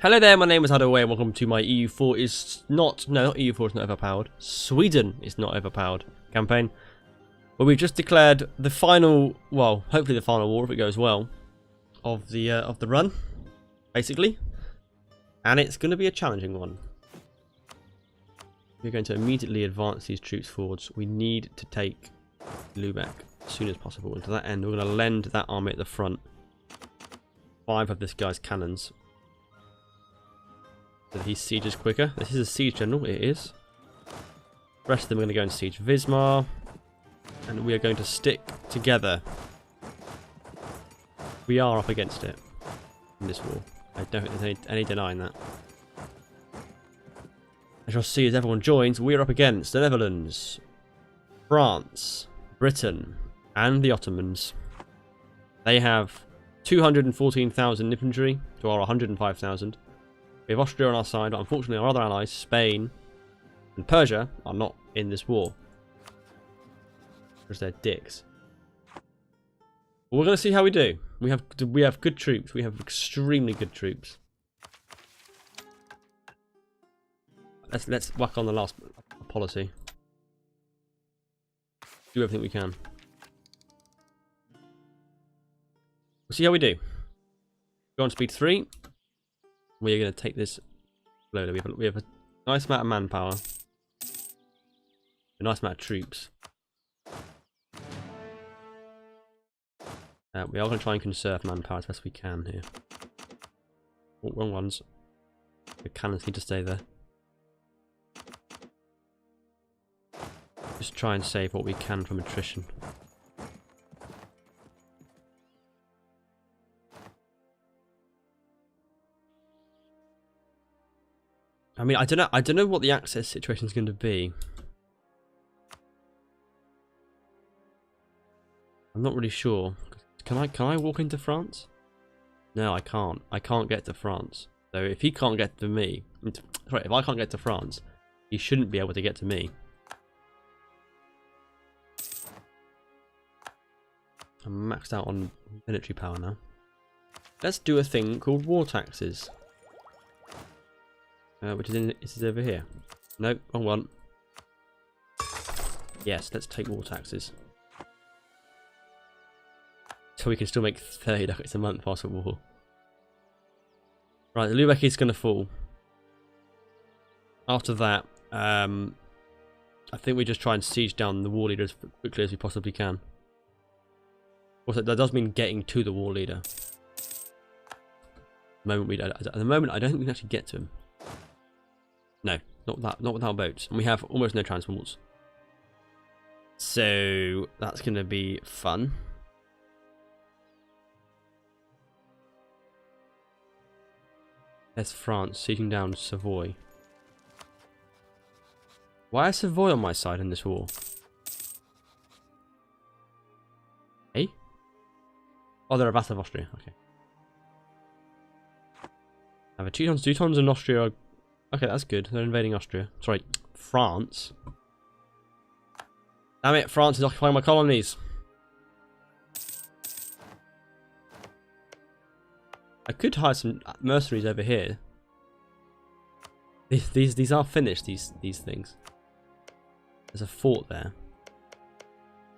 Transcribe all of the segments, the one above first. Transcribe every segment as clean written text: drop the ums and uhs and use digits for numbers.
Hello there, my name is Hadaway and welcome to my EU4 is not, no, not EU4 is not overpowered. Sweden is not overpowered campaign. Where we've just declared the final, well, hopefully the final war if it goes well, of the run, basically. And it's going to be a challenging one. We're going to immediately advance these troops forwards. We need to take Lubeck as soon as possible. And to that end, we're going to lend that army at the front 5 of this guy's cannons. So that he sieges quicker. This is a siege general, it is. The rest of them are going to go and siege Wismar. And we are going to stick together. We are up against it in this war. I don't think there's any denying that. As you'll see as everyone joins, we are up against the Netherlands, France, Britain, and the Ottomans. They have 214,000 infantry to our 105,000. We have Austria on our side, but unfortunately our other allies, Spain and Persia, are not in this war. Because they're dicks. But we're going to see how we do. We have good troops. We have extremely good troops. Let's whack on the last policy. Do everything we can. We'll see how we do. Go on speed 3. We're going to take this slowly. We have a nice amount of manpower. A nice amount of troops. We are going to try and conserve manpower as best we can here. Oh, wrong ones. The cannons need to stay there. Just try and save what we can from attrition. I mean, I don't know what the access situation is going to be. I'm not really sure. Can I walk into France? No, I can't. I can't get to France. So if he can't get to me, sorry, if I can't get to France, he shouldn't be able to get to me. I'm maxed out on military power now. Let's do a thing called war taxes. Which is over here. Nope, wrong one. Yes, let's take war taxes. So we can still make 30 ducats a month whilst at war. Right, the Lubeck is going to fall. After that, I think we just try and siege down the war leader as quickly as we possibly can. Also, that does mean getting to the war leader. At the moment, I don't think we can actually get to him. No, not without boats. And we have almost no transports. So that's going to be fun. There's France sieging down Savoy. Why is Savoy on my side in this war? Hey? Oh, they're a vassal of Austria. Okay. Now the Teutons and Austria are... Okay, that's good. They're invading Austria. Sorry, France. Damn it, France is occupying my colonies. I could hire some mercenaries over here. These are finished, these things. There's a fort there.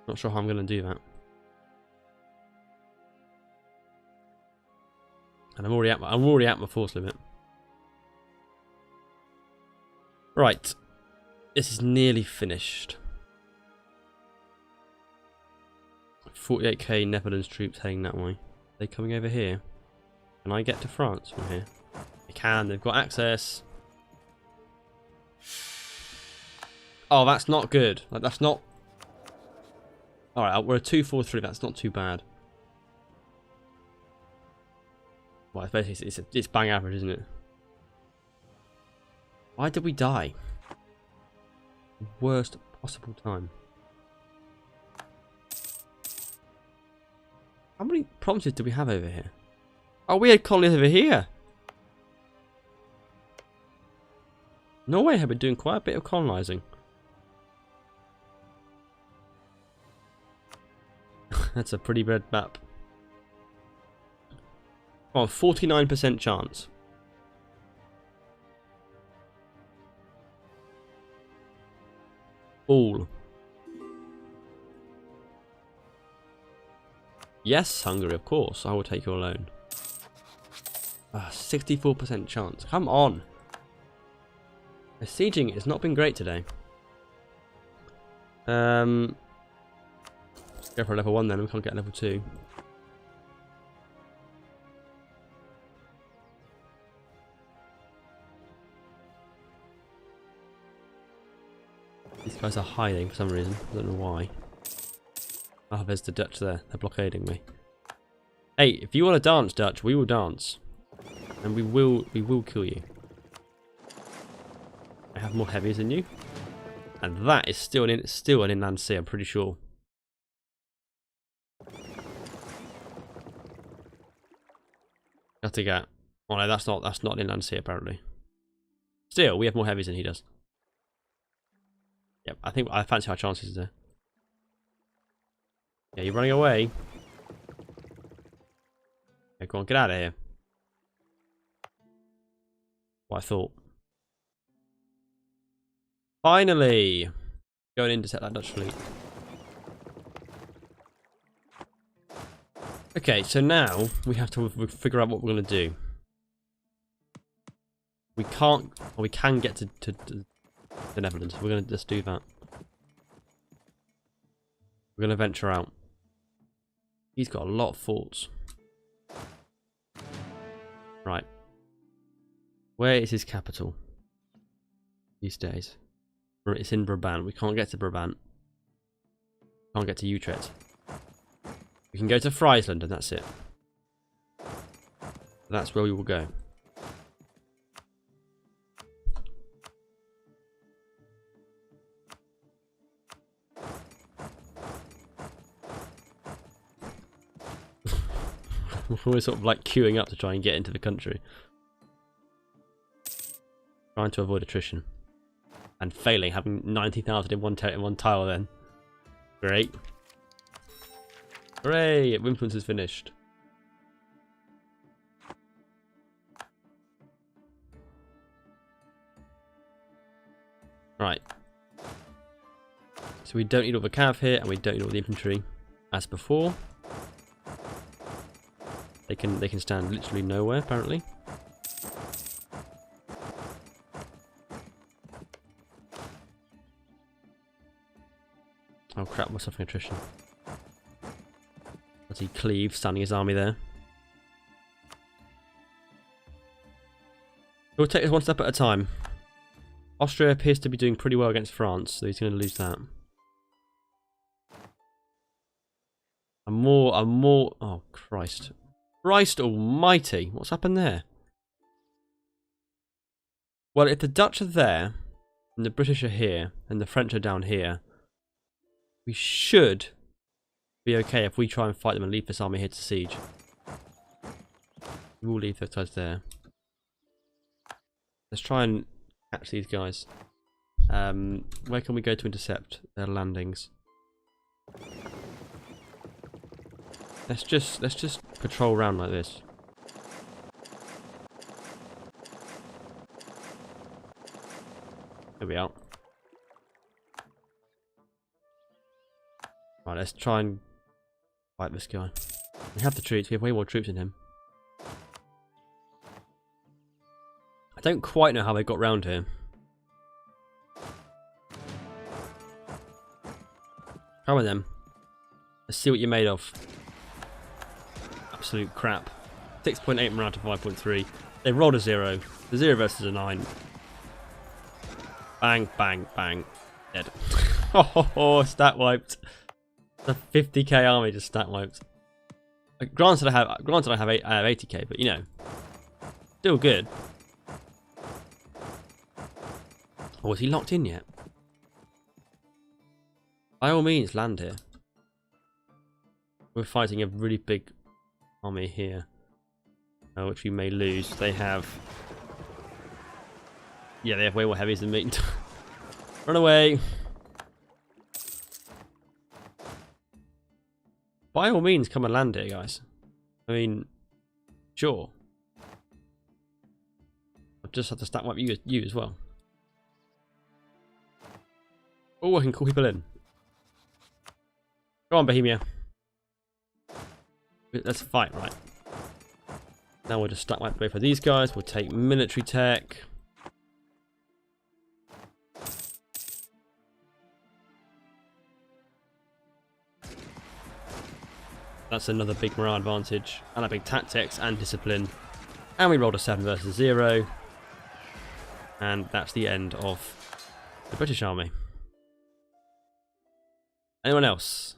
Not sure how I'm going to do that. And I'm already at my force limit. Right. This is nearly finished. 48k Netherlands troops heading that way. Are they coming over here? Can I get to France from here? I can, they've got access. Oh, that's not good. Like, that's not... Alright, we're a 2-4-3, that's not too bad. Well, it's basically, it's bang average, isn't it? Why did we die? Worst possible time. How many provinces do we have over here? Oh, we had colonies over here. Norway have been doing quite a bit of colonizing. That's a pretty red map. Oh, 49% chance. All. Yes, Hungary, of course. I will take your loan. 64% chance. Come on. The sieging has not been great today. Let's go for a level 1 then. We can't get level 2. These guys are hiding for some reason. I don't know why. Ah, there's the Dutch there. They're blockading me. Hey, if you want to dance, Dutch, we will dance. And we will kill you. I have more heavies than you. And that is still an inland sea, I'm pretty sure. Kattegat. Oh no, that's not an inland sea apparently. Still, we have more heavies than he does. Yep, I fancy our chances there. Yeah, you're running away. Yeah, go on, get out of here. What I thought. Finally! Go and intercept that Dutch fleet. Okay, so now we have to figure out what we're going to do. We can't, or we can get to the Netherlands. We're going to just do that. We're going to venture out. He's got a lot of forts. Right. Where is his capital? These days. It's in Brabant. We can't get to Brabant. Can't get to Utrecht. We can go to Friesland and that's it. That's where we will go. We're sort of like queuing up to try and get into the country. Trying to avoid attrition. And failing, having 90,000 in one tile then. Great. Hooray! Influence is finished. Right. So we don't need all the cav here, and we don't need all the infantry as before. They can stand literally nowhere apparently. Oh crap, we're suffering attrition. As he cleaves, standing his army there. We'll take this one step at a time. Austria appears to be doing pretty well against France, so he's going to lose that. Oh Christ. Christ almighty, what's happened there? Well, if the Dutch are there, and the British are here, and the French are down here, we should be okay if we try and fight them and leave this army here to siege. We will leave those guys there. Let's try and catch these guys. Where can we go to intercept their landings? Let's just patrol around like this. There we are. Right, let's try and fight this guy. We have the troops. We have way more troops than him. I don't quite know how they got round here. Come on then. Let's see what you're made of. Absolute crap. 6.8 morale to 5.3. They rolled a 0. The 0 versus a 9. Bang, bang, bang. Dead. Oh, stat wiped. The 50k army just stat wiped. Granted, I have 80k, but you know, still good. Oh, is he locked in yet? By all means, land here. We're fighting a really big army here, which we may lose. They have, yeah, they have way more heavies than me. Run away! By all means, come and land here, guys. I mean, sure. I've just had to stack wipe you as well. Oh, I can call people in. Go on, Bohemia. Let's fight, right? Now we'll just stack my way for these guys. We'll take military tech. That's another big morale advantage. And a big tactics and discipline. And we rolled a 7 versus 0. And that's the end of the British Army. Anyone else?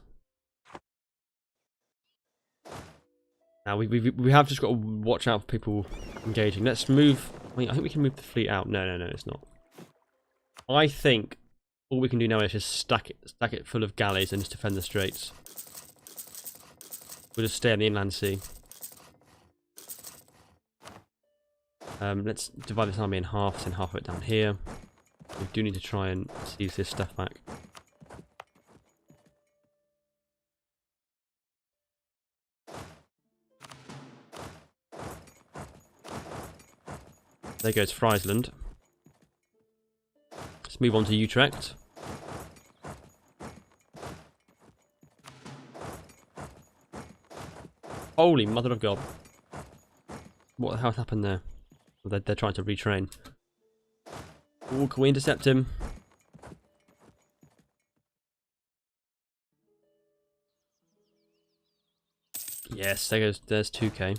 Now we have just got to watch out for people engaging. Let's move. I think we can move the fleet out. No, it's not. I think all we can do now is just stack it full of galleys and just defend the straits. We'll just stay on the inland sea. Let's divide this army in half, send half of it down here. We do need to try and seize this stuff back. There goes Friesland. Let's move on to Utrecht. Holy mother of God. What the hell happened there? Well, they're trying to retrain. Oh, can we intercept him? Yes, there's 2k.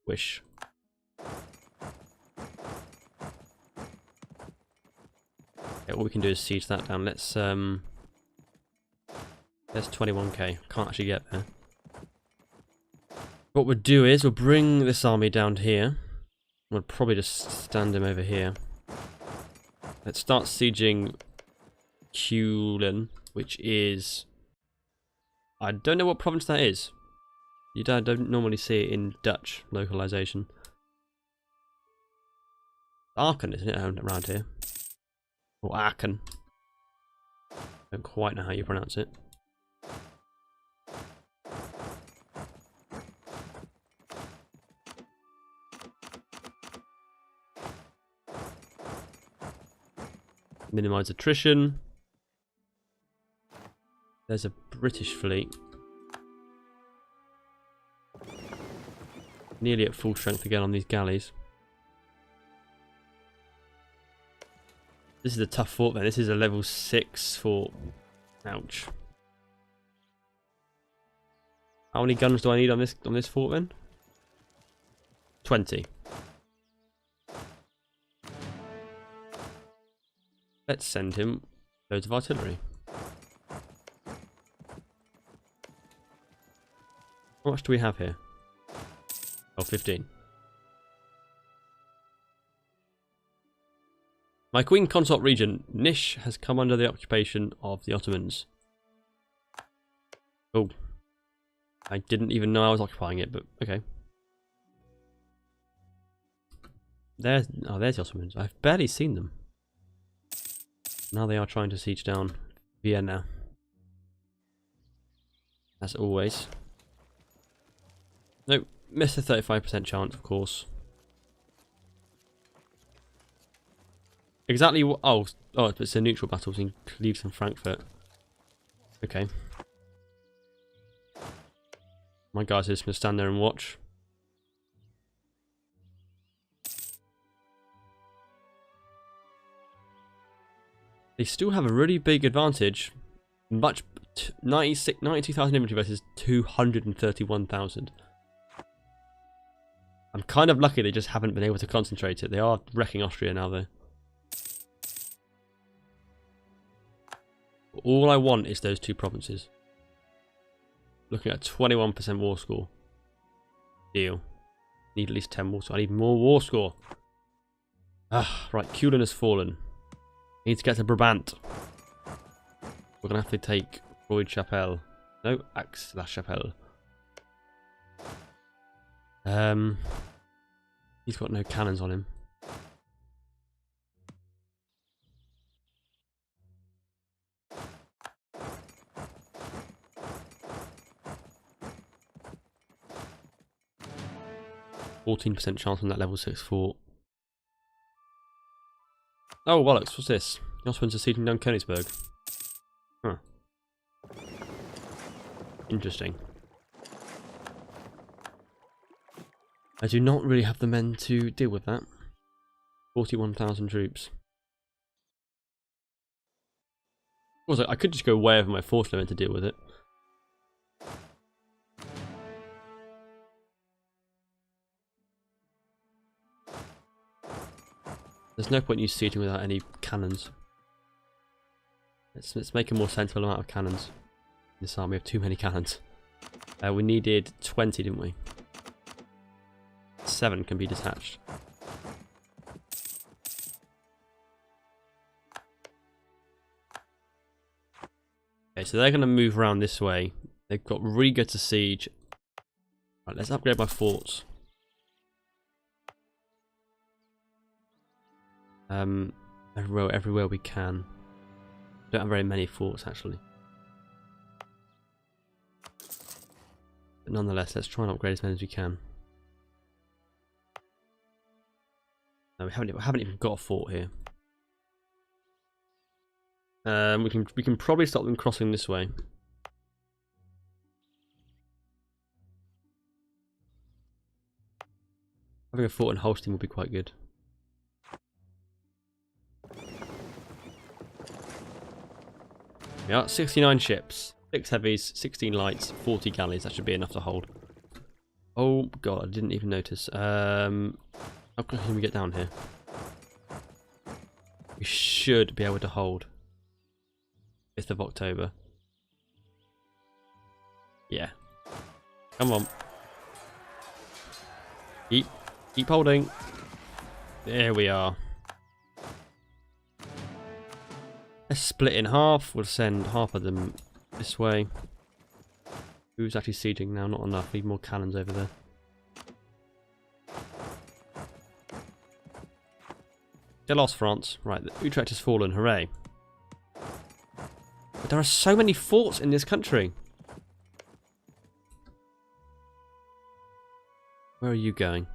Wish. Okay, all we can do is siege that down. Let's there's 21k. Can't actually get there. What we'll do is we'll bring this army down here. We'll probably just stand him over here. Let's start sieging Kulen, which is... I don't know what province that is. You don't normally see it in Dutch localization. Aachen, isn't it, around here? Or Aachen. Don't quite know how you pronounce it. Minimize attrition. There's a British fleet. Nearly at full strength again on these galleys. This is a tough fort then. This is a level 6 fort. Ouch. How many guns do I need on this fort then? 20. Let's send him loads of artillery. How much do we have here? Oh, 15. My Queen Consort region, Nish, has come under the occupation of the Ottomans. Oh. I didn't even know I was occupying it, but okay. There's the Ottomans. I've barely seen them. Now they are trying to siege down Vienna. As always. Nope, missed a 35% chance, of course. Exactly what... Oh, it's a neutral battle between Cleves and Frankfurt. Okay. My guys are just going to stand there and watch. They still have a really big advantage. 92,000 infantry versus 231,000. I'm kind of lucky they just haven't been able to concentrate it. They are wrecking Austria now though. All I want is those 2 provinces. Looking at a 21% war score. Deal. Need at least 10 war score. I need more war score. Ah, right, Kulen has fallen. Need to get to Brabant. We're going to have to take Freud Chapelle. No, Aix-la-Chapelle. He's got no cannons on him. %14% chance on that level 6 fort. Oh, bollocks, what's this? The Ottomans are sieging down Königsberg. Huh. Interesting. I do not really have the men to deal with that. 41,000 troops. Also, I could just go way over my force limit to deal with it. There's no point in you sieging without any cannons. Let's make a more sensible amount of cannons. In this army, we have too many cannons. We needed 20, didn't we? 7 can be detached. Okay, so they're going to move around this way. They've got Riga to siege. Right, let's upgrade my forts. Everywhere we can. Don't have very many forts actually. But nonetheless, let's try and upgrade as many as we can. No, we haven't even got a fort here. We can probably stop them crossing this way. Having a fort in Holstein would be quite good. Yeah, 69 ships, 6 heavies, 16 lights, 40 galleys. That should be enough to hold. Oh god, I didn't even notice. How can we get down here? We should be able to hold. 5th of October. Yeah. Come on. Keep holding. There we are. Let's split in half. We'll send half of them this way. Who's actually sieging now? Not enough. Need more cannons over there. They lost France. Right, Utrecht has fallen. Hooray. But there are so many forts in this country. Where are you going?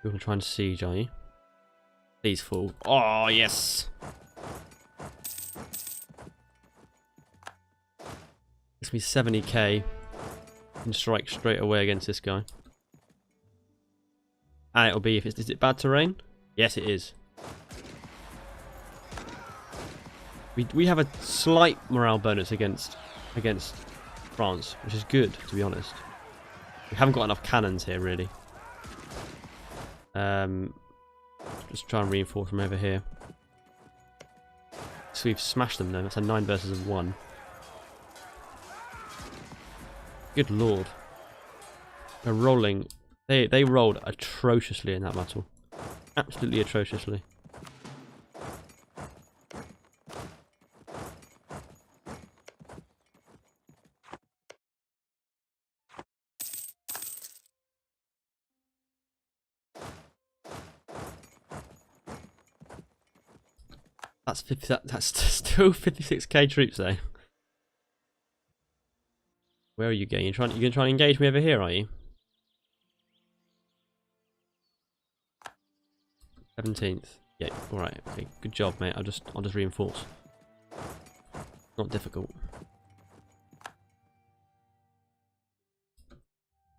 You're trying to siege, are you? Please fall. Oh, yes! Gives me 70k. Can strike straight away against this guy. And it'll be if it's... Is it bad terrain? Yes, it is. We have a slight morale bonus against France, which is good, to be honest. We haven't got enough cannons here, really. Let's try and reinforce from over here. So we've smashed them though. That's a 9 versus a 1. Good lord. They're rolling. They rolled atrociously in that battle. Absolutely atrociously. That's still 56k troops though. Where are you going? You're gonna try and engage me over here, are you? 17th. Yeah, alright, okay. Good job, mate. I'll just reinforce. Not difficult.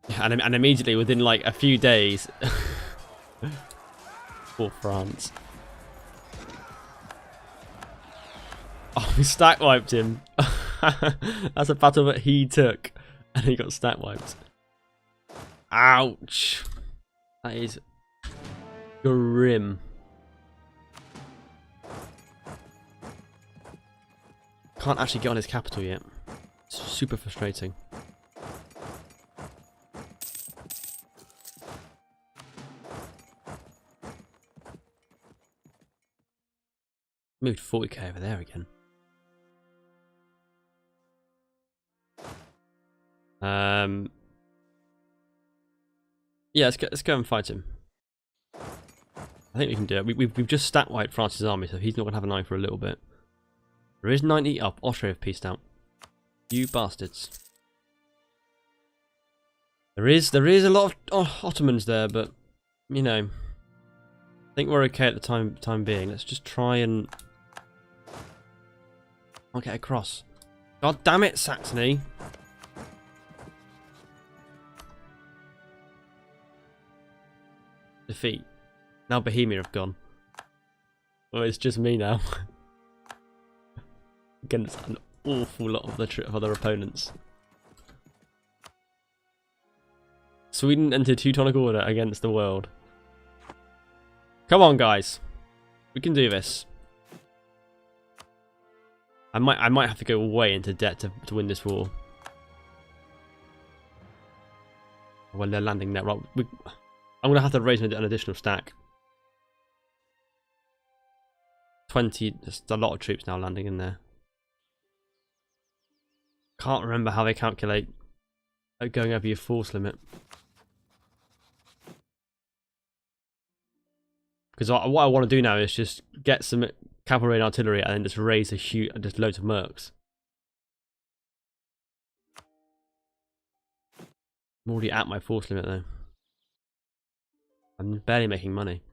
Yeah, and immediately within like a few days for France. Oh, we stack wiped him. That's a battle that he took, and he got stack wiped. Ouch. That is grim. Can't actually get on his capital yet. It's super frustrating. Moved 40k over there again. Yeah, let's go and fight him. I think we can do it. We've just stat wiped France's army, so he's not gonna have an eye for a little bit. There is 90 up. Austria have peaced out. You bastards. There is a lot of Ottomans there, but you know, I think we're okay at the time being. Let's just try and... I'll get across. God damn it, Saxony! Defeat. Now Bohemia have gone. Well, it's just me now. Against an awful lot of the other opponents. Sweden entered Teutonic Order against the world. Come on, guys. We can do this. I might have to go way into debt to win this war. Well, they're landing there. Right, I'm going to have to raise an additional stack. 20, there's a lot of troops now landing in there. Can't remember how they calculate going over your force limit. Because what I want to do now is just get some cavalry and artillery and then just raise just loads of mercs. I'm already at my force limit though. I'm barely making money.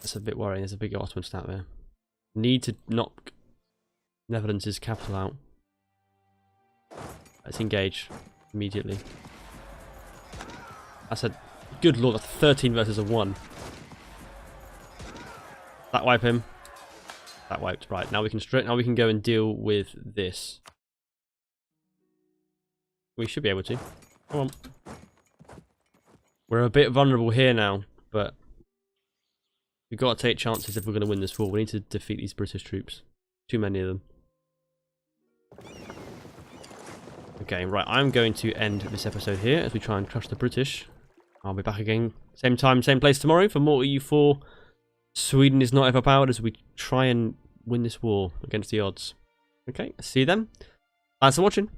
That's a bit worrying. There's a big Ottoman stat there. Need to knock Netherlands' capital out. Let's engage immediately. That's a good lord. That's 13 versus a 1. That wipe him. That wiped. Right, now we can go and deal with this. We should be able to. Come on. We're a bit vulnerable here now, but we've got to take chances if we're going to win this war. We need to defeat these British troops. Too many of them. Okay, right, I'm going to end this episode here as we try and crush the British. I'll be back again, same time, same place tomorrow for more EU4. Sweden is not overpowered as we try and win this war against the odds. Okay, see you then. Thanks for watching.